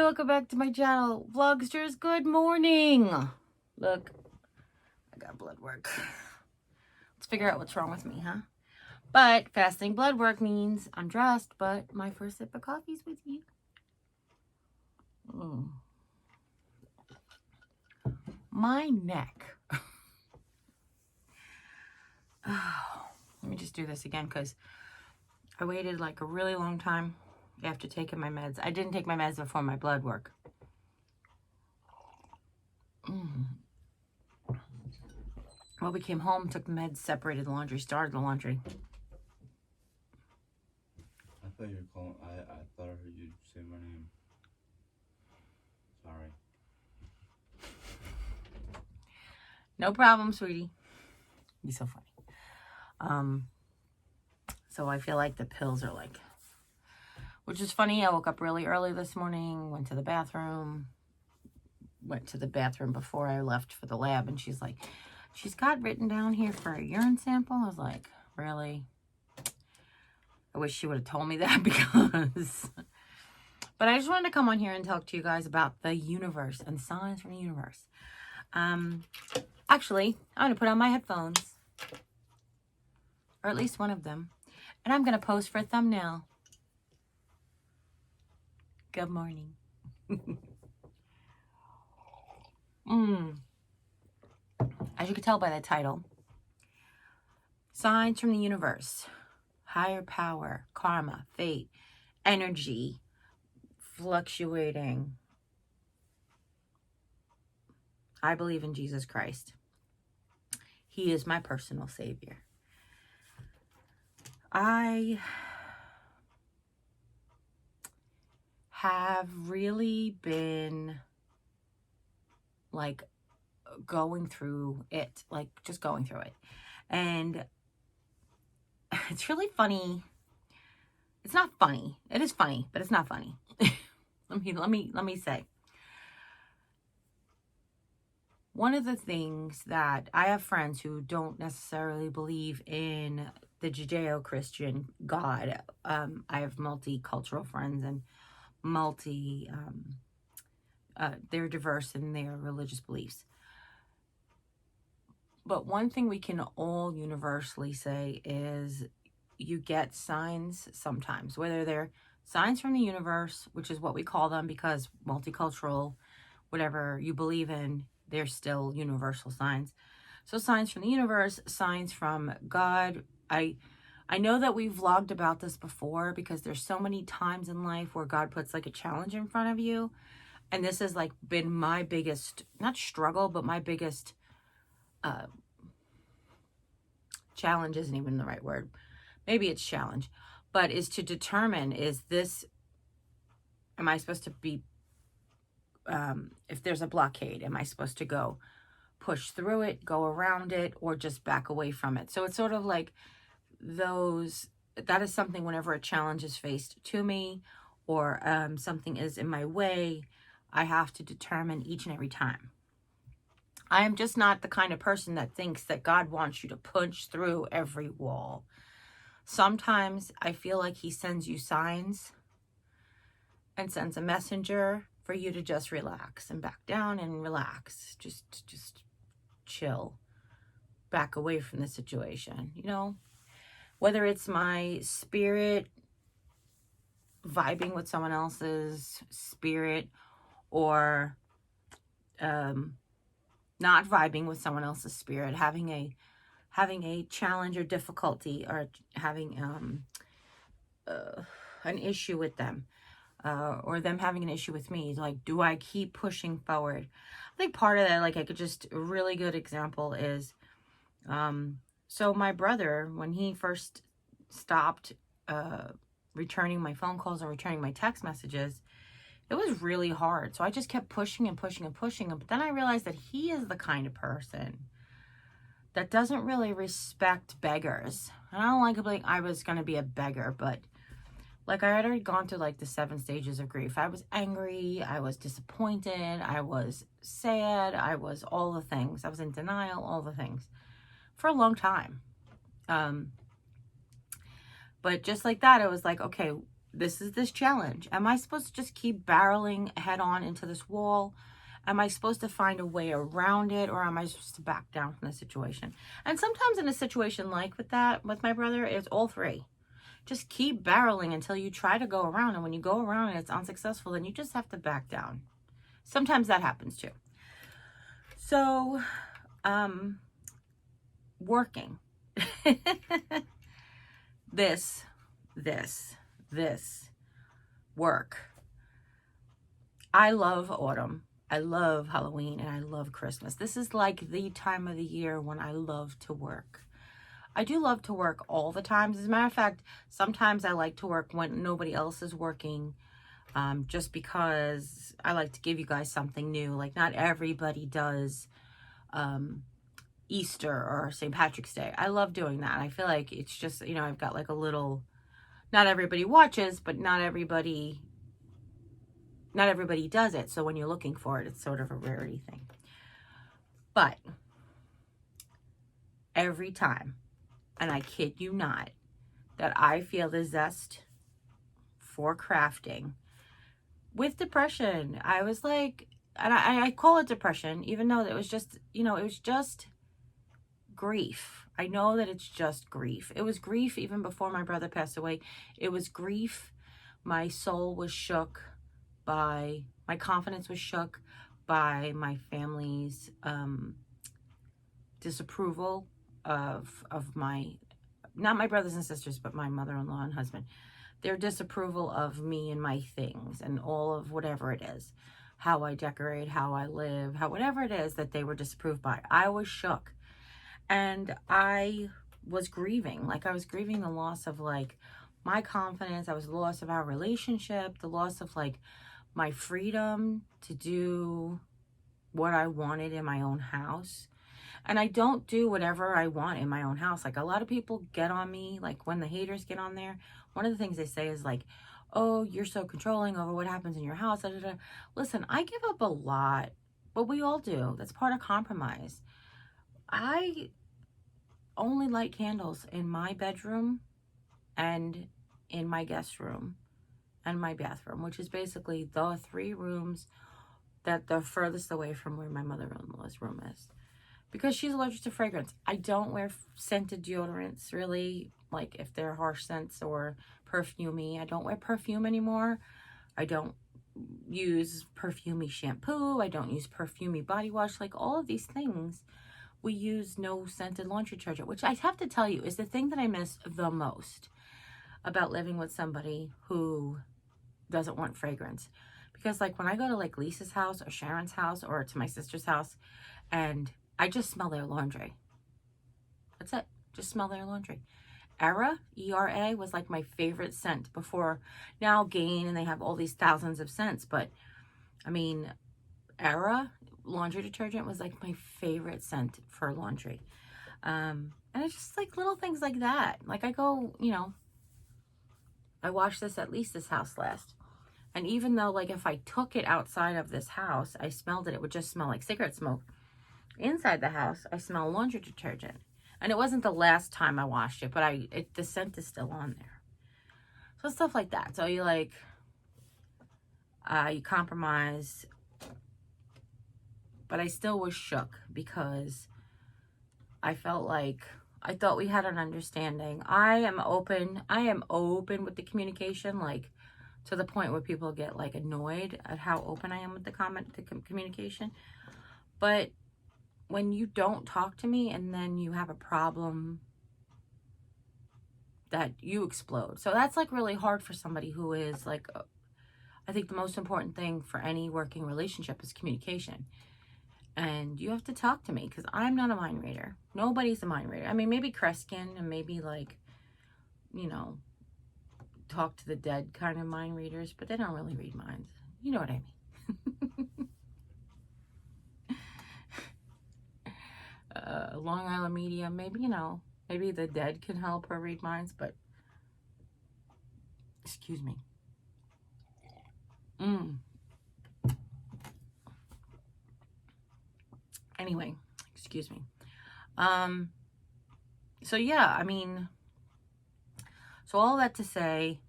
welcome back to my channel. Vlogsters, good morning. Look, I got blood work. Let's figure out what's wrong with me, huh? But fasting blood work means I'm dressed, but my first sip of coffee's with you. My neck. Oh, let me just do this again because I waited like a really long time after taking my meds. I didn't take my meds before my blood work. Well, we came home, took the meds, separated the laundry, started the laundry. I thought you were calling. I thought I heard you say my name. Sorry. No problem, sweetie. You're so funny. So I feel like the pills are like, which is funny. I woke up really early this morning, went to the bathroom before I left for the lab, and she's like, she's got written down here for a urine sample. I was like, really? I wish she would have told me that because, but I just wanted to come on here and talk to you guys about the universe and signs from the universe. Actually, I'm going to put on my headphones, or at least one of them, and I'm going to pose for a thumbnail. Good morning. As you can tell by the title, signs from the universe, higher power, karma, fate, energy, fluctuating. I believe in Jesus Christ. He is my personal savior. I have really been like going through it, like just going through it. And it's really funny. It's not funny. It is funny, but it's not funny. Let me say. One of the things that I have friends who don't necessarily believe in the Judeo-Christian God. I have multicultural friends and they're diverse in their religious beliefs. But one thing we can all universally say is you get signs sometimes, whether they're signs from the universe, which is what we call them because multicultural, whatever you believe in, they're still universal signs. So signs from the universe, signs from God. I know that we've vlogged about this before because there's so many times in life where God puts like a challenge in front of you. And this has like been my biggest, not struggle, but my biggest challenge isn't even the right word. Maybe it's challenge, but is to determine, am I supposed to be, if there's a blockade, am I supposed to go push through it, go around it, or just back away from it? So it's sort of like that is something whenever a challenge is faced to me or something is in my way, I have to determine each and every time. I am just not the kind of person that thinks that God wants you to punch through every wall. Sometimes I feel like he sends you signs and sends a messenger for you to just relax and back down and relax. Just chill. Back away from the situation, you know? Whether it's my spirit vibing with someone else's spirit or not vibing with someone else's spirit, having a challenge or difficulty, or having an issue with them, or them having an issue with me. Like, do I keep pushing forward? I think part of that, like, a really good example is, so my brother, when he first stopped returning my phone calls and returning my text messages, it was really hard. So I just kept pushing and pushing and pushing him. But then I realized that he is the kind of person that doesn't really respect beggars. And I don't like to think I was going to be a beggar, but like I had already gone through like the 7 stages of grief. I was angry. I was disappointed. I was sad. I was all the things. I was in denial, all the things for a long time. But just like that, it was like, okay, this is this challenge. Am I supposed to just keep barreling head on into this wall? Am I supposed to find a way around it, or am I supposed to back down from the situation? And sometimes in a situation like with that, with my brother, it's all three. Just keep barreling until you try to go around. And when you go around and it's unsuccessful, then you just have to back down. Sometimes that happens too. So, working. this work. I love autumn. I love Halloween and I love Christmas. This is like the time of the year when I love to work. I do love to work all the time. As a matter of fact, sometimes I like to work when nobody else is working, just because I like to give you guys something new. Like, not everybody does Easter or St. Patrick's Day. I love doing that. I feel like it's just, I've got like a little, not everybody watches, but not everybody does it. So when you're looking for it, it's sort of a rarity thing. But every time, and I kid you not, that I feel the zest for crafting with depression, I was like, and I call it depression, even though it was just, it was just grief. I know that it's just grief. It was grief even before my brother passed away. It was grief. My soul was shook by, my confidence was shook by my family's disapproval of my, not my brothers and sisters, but my mother-in-law and husband. Their disapproval of me and my things and all of whatever it is, how I decorate, how I live, whatever it is that they were disapproved by. I was shook. And I was grieving. Like, I was grieving the loss of, like, my confidence. I was the loss of our relationship, the loss of, like, my freedom to do what I wanted in my own house. And I don't do whatever I want in my own house. Like, a lot of people get on me, like, when the haters get on there, one of the things they say is, like, oh, you're so controlling over what happens in your house. Da, da, da. Listen, I give up a lot, but we all do. That's part of compromise. I only light candles in my bedroom and in my guest room and my bathroom, which is basically the 3 rooms that the furthest away from where my mother-in-law's room is, because she's allergic to fragrance. I don't wear scented deodorants, really, like if they're harsh scents or perfumey. I don't wear perfume anymore. I don't use perfumey shampoo. I don't use perfumey body wash. Like, all of these things, we use no scented laundry detergent, which I have to tell you is the thing that I miss the most about living with somebody who doesn't want fragrance. Because, like, when I go to, like, Lisa's house or Sharon's house or to my sister's house, and I just smell their laundry. That's it. Just smell their laundry. Era, E-R-A, was like my favorite scent before. Now Gain, and they have all these thousands of scents, but I mean, Era laundry detergent was like my favorite scent for laundry. And it's just like little things like that. Like, I go, I washed this at Lisa's house last. And even though, like, if I took it outside of this house, I smelled it, it would just smell like cigarette smoke. Inside the house, I smell laundry detergent. And it wasn't the last time I washed it, but the scent is still on there. So stuff like that. So you, like, you compromise. But I still was shook because I felt like, I thought we had an understanding. I am open with the communication, like, to the point where people get, like, annoyed at how open I am with the communication. But when you don't talk to me and then you have a problem, that you explode. So that's, like, really hard for somebody who is, like, I think the most important thing for any working relationship is communication. And you have to talk to me, because I'm not a mind reader. Nobody's a mind reader. I mean, maybe Kreskin and maybe, like, talk to the dead kind of mind readers, but they don't really read minds. You know what I mean. Long Island Medium, maybe, maybe the dead can help her read minds, but excuse me. Anyway, excuse me. So yeah, I mean, so all that to say,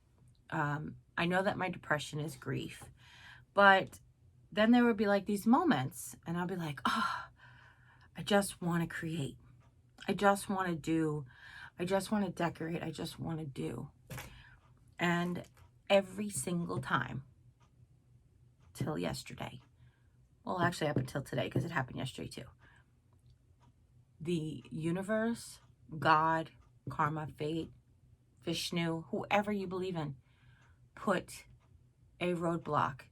I know that my depression is grief, but then there would be like these moments and I'll be like, oh, I just want to create. I just want to do. I just want to decorate. I just want to do. And every single time till yesterday, well, actually up until today, because it happened yesterday too, the universe, God, karma, fate, Vishnu, whoever you believe in, put a roadblock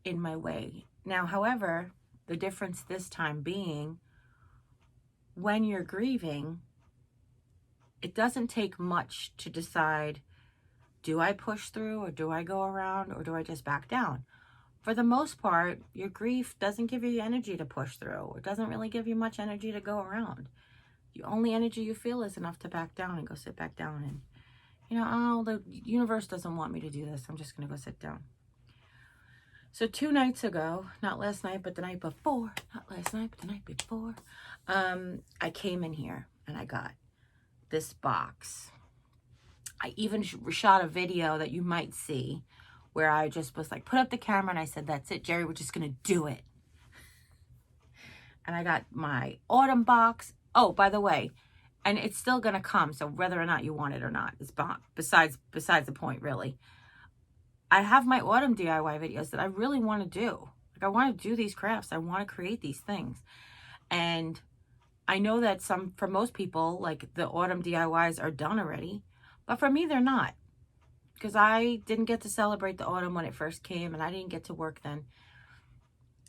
in my way. Now, however, the difference this time being, when you're grieving, it doesn't take much to decide, do I push through or do I go around or do I just back down? For the most part, your grief doesn't give you the energy to push through. It doesn't really give you much energy to go around. The only energy you feel is enough to back down and go sit back down and, oh, the universe doesn't want me to do this. I'm just going to go sit down. So 2 nights ago, not last night, but the night before, not last night, but the night before, I came in here and I got this box. I even shot a video that you might see where I just was like, put up the camera and I said, that's it, Jeri, we're just going to do it. And I got my autumn box. Oh, by the way, and it's still going to come. So whether or not you want it or not, it's besides the point, really. I have my autumn DIY videos that I really want to do. Like, I want to do these crafts. I want to create these things. And I know that for most people, like the autumn DIYs are done already. But for me, they're not. Because I didn't get to celebrate the autumn when it first came. And I didn't get to work then.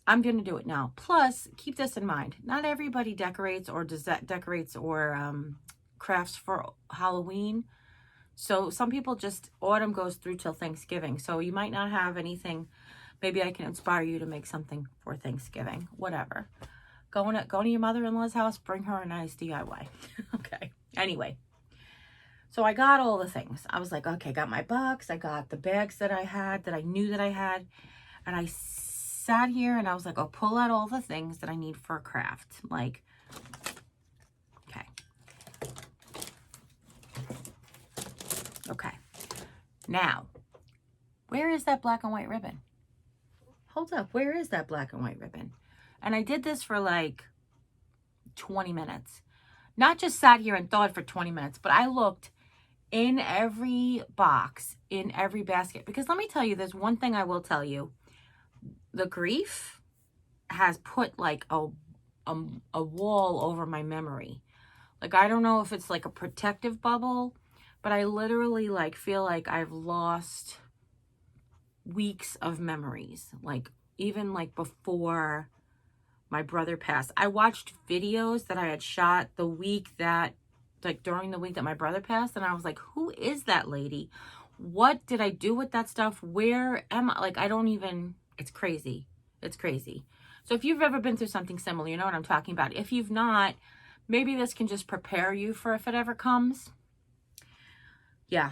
I'm going to do it now. Plus, keep this in mind. Not everybody decorates or crafts for Halloween. So some people just, autumn goes through till Thanksgiving. So you might not have anything. Maybe I can inspire you to make something for Thanksgiving. Whatever. Go to your mother-in-law's house. Bring her a nice DIY. Okay. Anyway. So I got all the things. I was like, okay, got my box. I got the bags that I had, that I knew that I had. And I sat here and I was like, I'll pull out all the things that I need for a craft. Like, okay. Okay. Now, where is that black and white ribbon? Hold up. Where is that black and white ribbon? And I did this for like 20 minutes. Not just sat here and thought for 20 minutes, but I looked in every box, in every basket. Because let me tell you, there's one thing I will tell you. The grief has put like a wall over my memory. Like, I don't know if it's like a protective bubble, but I literally like feel like I've lost weeks of memories. Like, even like before my brother passed. I watched videos that I had shot the week that, like during the week that my brother passed. And I was like, who is that lady? What did I do with that stuff? Where am I? Like, I don't even, it's crazy. It's crazy. So if you've ever been through something similar, you know what I'm talking about. If you've not, maybe this can just prepare you for if it ever comes. Yeah.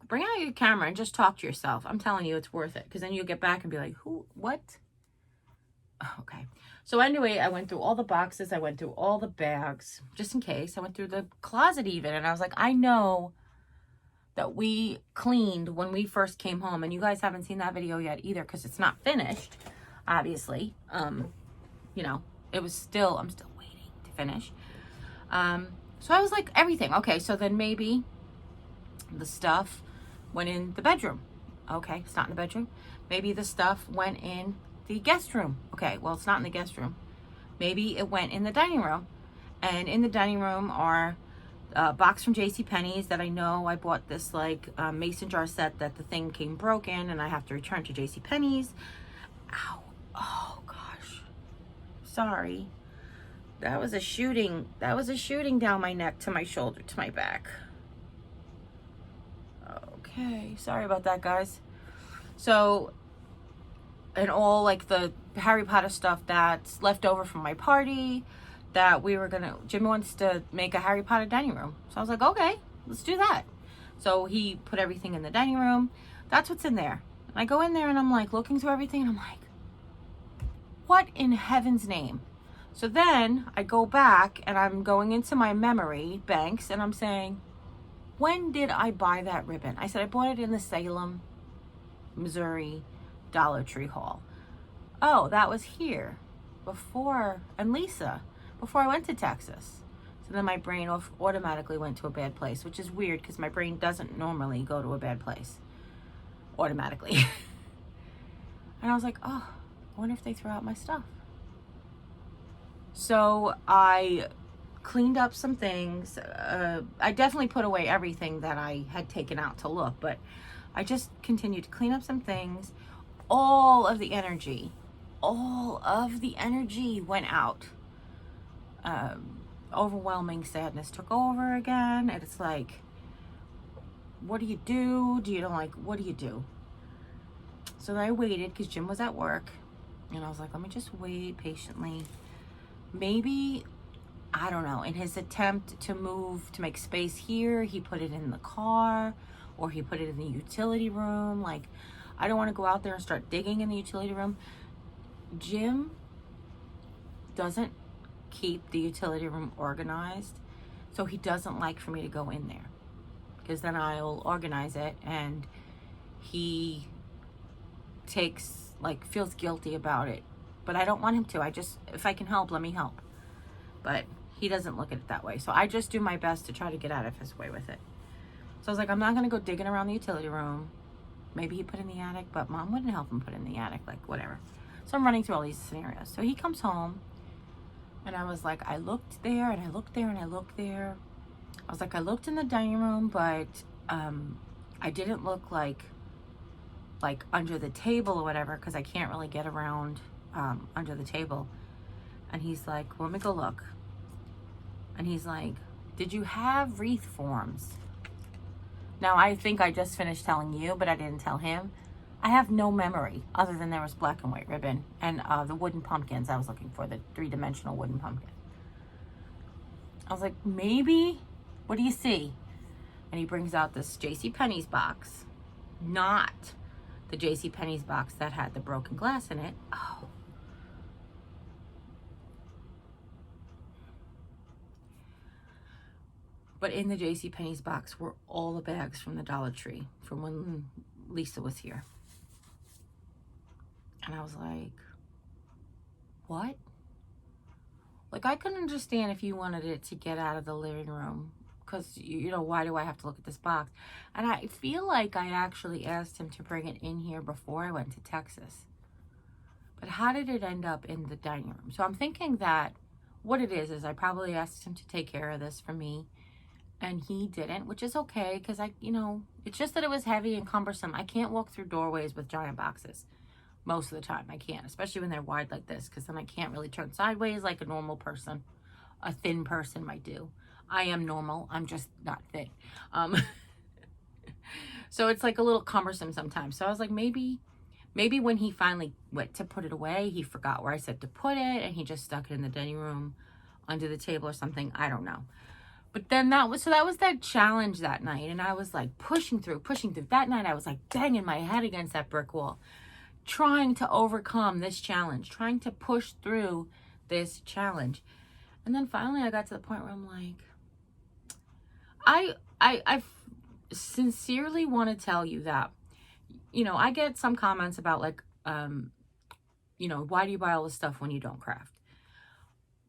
Bring out your camera and just talk to yourself. I'm telling you, it's worth it. Because then you'll get back and be like, who, what? Okay. So anyway, I went through all the boxes. I went through all the bags, just in case. I went through the closet even. And I was like, I know that we cleaned when we first came home. And you guys haven't seen that video yet either, because it's not finished, obviously. You know, I'm still waiting to finish. So I was like, everything. Okay, so then maybe the stuff went in the bedroom. Okay, it's not in the bedroom. Maybe the stuff went in the guest room. Okay, well, it's not in the guest room. Maybe it went in the dining room. And in the dining room are a box from JCPenney's that I know I bought this like mason jar set that the thing came broken and I have to return to JCPenney's. Ow. Oh, gosh. Sorry. That was a shooting down my neck to my shoulder to my back. Okay, sorry about that, guys. So, and all like the Harry Potter stuff that's left over from my party that Jimmy wants to make a Harry Potter dining room. So I was like, okay, let's do that. So he put everything in the dining room. That's what's in there. And I go in there and I'm like looking through everything and I'm like, what in heaven's name? So then I go back and I'm going into my memory banks and I'm saying, when did I buy that ribbon? I said, I bought it in the Salem, Missouri Dollar Tree haul. Oh, that was here before, and Lisa, before I went to Texas. So then my brain automatically went to a bad place, which is weird because my brain doesn't normally go to a bad place automatically. And I was like, oh, I wonder if they threw out my stuff. So I cleaned up some things. I definitely put away everything that I had taken out to look, but I just continued to clean up some things. All of the energy went out. Overwhelming sadness took over again. And it's like, what do you do? What do you do? So then I waited because Jim was at work. And I was like, let me just wait patiently. Maybe, I don't know, in his attempt to move, to make space here, he put it in the car or he put it in the utility room. Like, I don't want to go out there and start digging in the utility room. Jim doesn't keep the utility room organized, so he doesn't like for me to go in there because then I'll organize it and he feels guilty about it. But I don't want him to. If I can help, let me help. But he doesn't look at it that way. So I just do my best to try to get out of his way with it. So I was like, I'm not going to go digging around the utility room. Maybe he put in the attic, but Mom wouldn't help him put in the attic, like whatever. So I'm running through all these scenarios. So he comes home and I was like, I looked there and I looked there and I looked there. I was like, I looked in the dining room, but I didn't look like under the table or whatever because I can't really get around under the table. And he's like, well, let me go look. And he's like, did you have wreath forms? Now, I think I just finished telling you, but I didn't tell him. I have no memory other than there was black and white ribbon and the wooden pumpkins I was looking for, the 3-dimensional wooden pumpkin. I was like, maybe, what do you see? And he brings out this JCPenney's box, not the JCPenney's box that had the broken glass in it. Oh. But in the JCPenney's box were all the bags from the Dollar Tree from when Lisa was here. And I was like, what? Like, I couldn't understand if you wanted it to get out of the living room. Because, why do I have to look at this box? And I feel like I actually asked him to bring it in here before I went to Texas. But how did it end up in the dining room? So I'm thinking that what it is I probably asked him to take care of this for me. And he didn't, which is okay. Because it's just that it was heavy and cumbersome. I can't walk through doorways with giant boxes. Most of the time I can't. Especially when they're wide like this. Because then I can't really turn sideways like a normal person. A thin person might do. I am normal. I'm just not thin. So it's like a little cumbersome sometimes. So I was like, maybe when he finally went to put it away, he forgot where I said to put it and he just stuck it in the dining room under the table or something. I don't know. But then that was that challenge that night. And I was like pushing through. That night I was like banging my head against that brick wall, trying to overcome this challenge, trying to push through this challenge. And then finally I got to the point where I'm like, I sincerely want to tell you that, I get some comments about like, why do you buy all this stuff when you don't craft?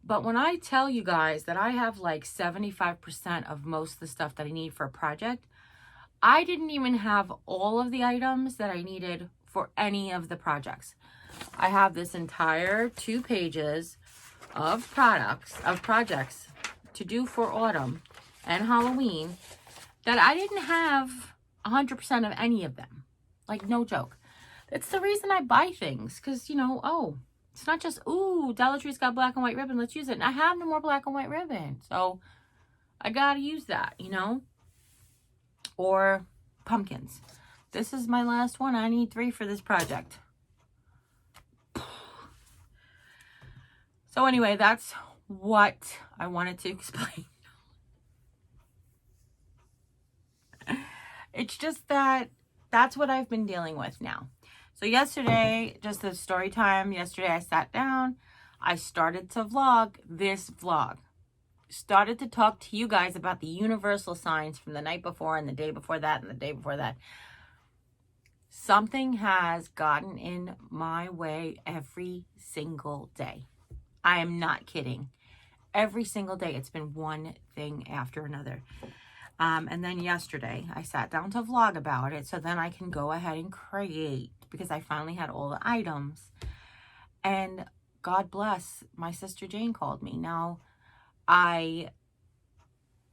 But when I tell you guys that I have like 75% of most of the stuff that I need for a project, I didn't even have all of the items that I needed for any of the projects. I have this entire 2 pages of projects to do for autumn and Halloween that I didn't have 100% of any of them. Like, no joke. It's the reason I buy things. Because, it's not just, ooh, Dollar Tree's got black and white ribbon. Let's use it. And I have no more black and white ribbon. So, I got to use that, Or pumpkins. This is my last one. I need 3 for this project. So, anyway, that's what I wanted to explain. It's just that's what I've been dealing with now. So yesterday, just a story time. Yesterday I sat down. I started to vlog this vlog. started to talk to you guys about the universal signs from the night before and the day before that and the day before that. Something has gotten in my way every single day. I am not kidding. Every single day, it's been one thing after another. And then yesterday, I sat down to vlog about it so then I can go ahead and create, because I finally had all the items. And God bless, my sister Jane called me. Now, I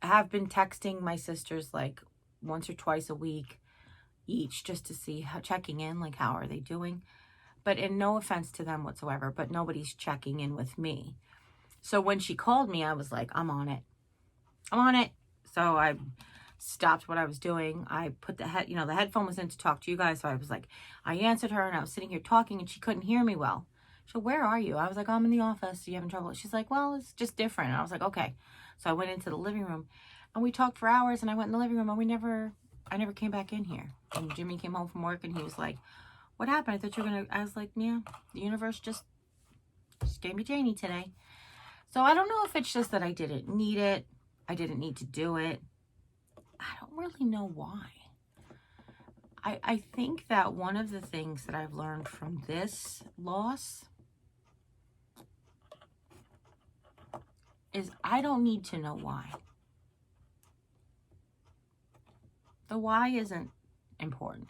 have been texting my sisters like once or twice a week each, just to see how, checking in, like how are they doing. But in no offense to them whatsoever, but nobody's checking in with me. So when she called me, I was like, I'm on it. I'm on it. So I stopped what I was doing. I put the the headphone was in to talk to you guys. So I was like, I answered her and I was sitting here talking and she couldn't hear me well. So where are you? I was like, I'm in the office. Are you having trouble? She's like, well, it's just different. And I was like, okay. So I went into the living room and we talked for hours and I went in the living room and I never came back in here. And Jimmy came home from work and he was like, what happened? I thought you were going to, I was like, yeah, the universe just gave me Janie today. So I don't know if it's just that I didn't need it. I didn't need to do it. I don't really know why. I think that one of the things that I've learned from this loss is I don't need to know why. The why isn't important.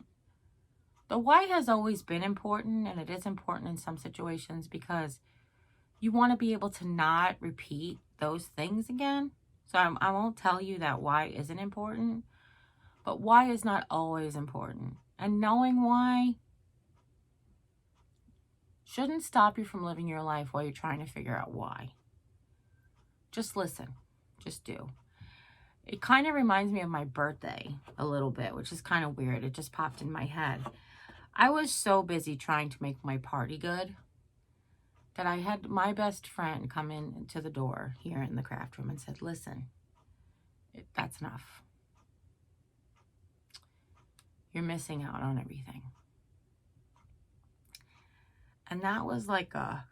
The why has always been important, and it is important in some situations because you want to be able to not repeat those things again. So I won't tell you that why isn't important, but why is not always important. And knowing why shouldn't stop you from living your life while you're trying to figure out why. Just listen. Just do. It kind of reminds me of my birthday a little bit, which is kind of weird. It just popped in my head. I was so busy trying to make my party good that I had my best friend come in to the door here in the craft room and said, listen, that's enough. You're missing out on everything. And that was like a,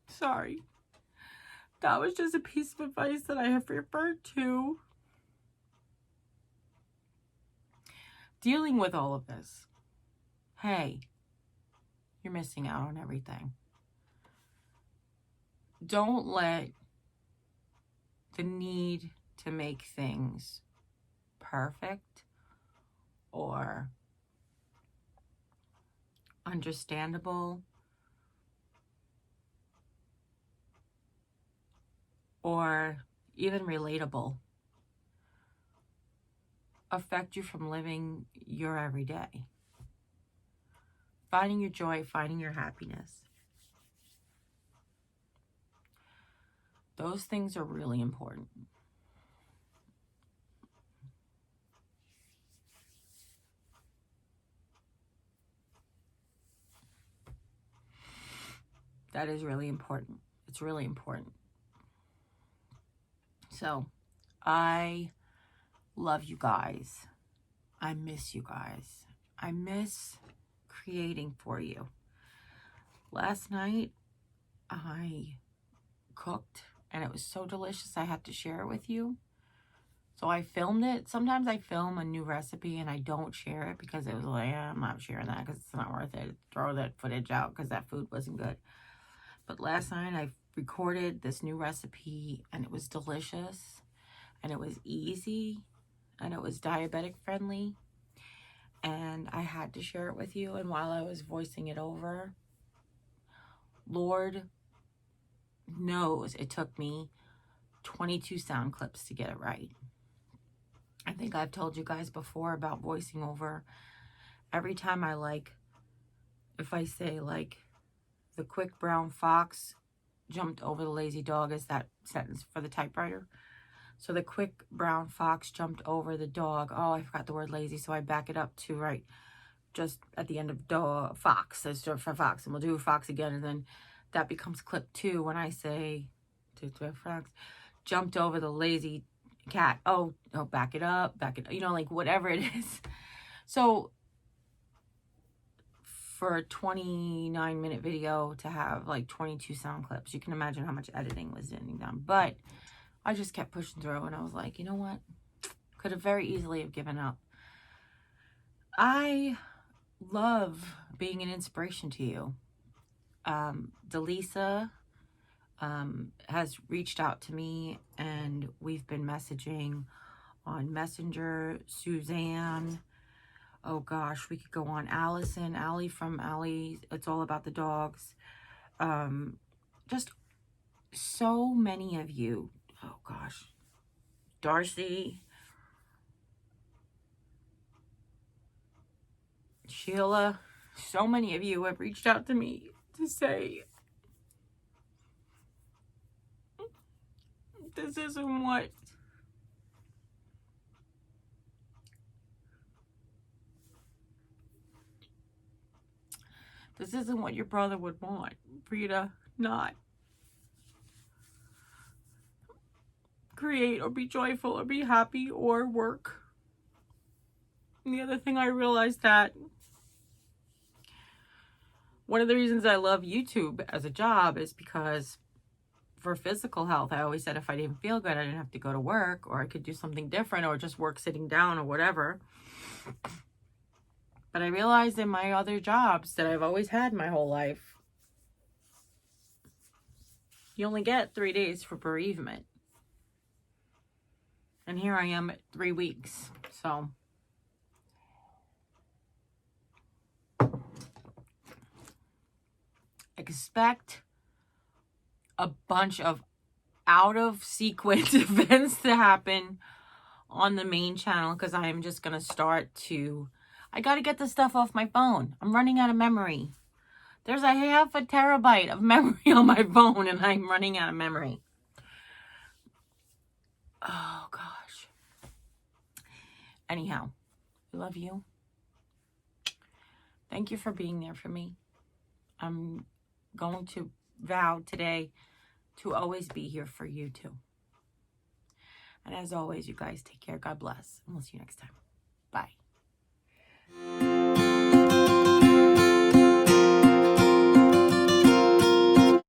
sorry. That was just a piece of advice that I have referred to. Dealing with all of this. Hey, you're missing out on everything. Don't let the need to make things perfect or understandable or even relatable affect you from living your everyday. Finding your joy, finding your happiness. Those things are really important. That is really important. It's really important. So, I love you guys. I miss you guys. I miss creating for you. Last night, I cooked and it was so delicious I had to share it with you. So I filmed it. Sometimes I film a new recipe and I don't share it because it was like, I'm not sharing that because it's not worth it. Throw that footage out because that food wasn't good. But last night I recorded this new recipe and it was delicious and it was easy and it was diabetic friendly. And I had to share it with you. And while I was voicing it over, Lord knows it took me 22 sound clips to get it right. I think I've told you guys before about voicing over. Every time if I say like, the quick brown fox jumped over the lazy dog is that sentence for the typewriter. So the quick brown fox jumped over the dog. Oh, I forgot the word lazy, so I back it up to right just at the end of dog, fox. That's for fox, and we'll do fox again, and then that becomes clip 2 when I say to fox jumped over the lazy cat. Oh, back it up, like whatever it is. So for a 29-minute video to have like 22 sound clips, you can imagine how much editing was getting done. But I just kept pushing through, and I was like, you know what? Could have very easily have given up. I love being an inspiration to you. Delisa has reached out to me, and we've been messaging on Messenger. Suzanne, oh gosh, we could go on. Allison, Allie from Allie, It's All About the Dogs. Just so many of you. Oh gosh, Darcy, Sheila, so many of you have reached out to me to say, this isn't what your brother would want, for you to not create or be joyful or be happy or work. And the other thing I realized, that one of the reasons I love YouTube as a job is because for physical health, I always said if I didn't feel good, I didn't have to go to work, or I could do something different, or just work sitting down or whatever. But I realized in my other jobs that I've always had my whole life, you only get 3 days for bereavement. And here I am at 3 weeks. So expect a bunch of out of sequence events to happen on the main channel, because I am just going to start to, I got to get this stuff off my phone. I'm running out of memory. There's a half a terabyte of memory on my phone, and I'm running out of memory. Oh gosh. Anyhow, I love you. Thank you for being there for me. I'm going to vow today to always be here for you too. And as always, you guys take care. God bless. And we'll see you next time. Bye.